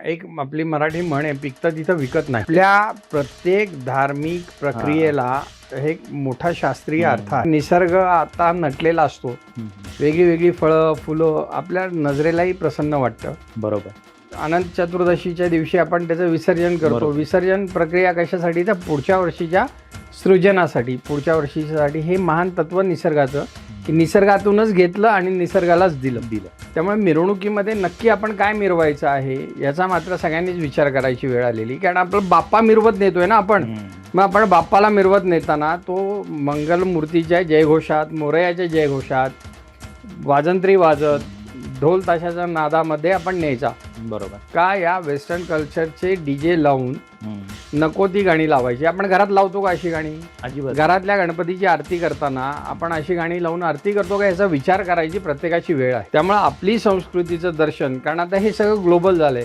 एक आपली मराठी म्हण आहे, पिकतं तिथं विकत नाही. आपल्या प्रत्येक धार्मिक प्रक्रियेला हे एक मोठा शास्त्रीय अर्थ आहे. निसर्ग आता नटलेला असतो, वेगळी वेगळी फळं फुलं आपल्या नजरेलाही प्रसन्न वाटतं. बरोबर. अनंत चतुर्दशीच्या दिवशी आपण त्याचं विसर्जन करतो. बरोबर. विसर्जन प्रक्रिया कशासाठी? तर पुढच्या वर्षीच्या सृजनासाठी, पुढच्या वर्षीसाठी. हे महान तत्व निसर्गाचं, की निसर्गातूनच घेतलं आणि निसर्गालाच दिलं. त्यामुळे मिरवणुकीमध्ये नक्की आपण काय मिरवायचं आहे याचा मात्र सगळ्यांनीच विचार करायची वेळ आलेली. कारण आपलं बाप्पा मिरवत नेतोय ना आपण. मग आपण बाप्पाला मिरवत नेताना तो मंगलमूर्तीच्या जयघोषात, मोरयाच्या जयघोषात, वाजंत्री वाजत, ढोल ताशाच्या नादामध्ये आपण न्यायचा. बरोबर. का या वेस्टर्न कल्चरचे डीजे लावून नको ती गाणी लावायची. आपण घरात लावतो का अशी गाणी? अजिबात. घरातल्या गणपतीची आरती करताना आपण अशी गाणी लावून आरती करतो का, याचा विचार करायची प्रत्येकाची वेळ आहे. त्यामुळे आपली संस्कृतीचं दर्शन, कारण आता हे सगळं ग्लोबल झालंय.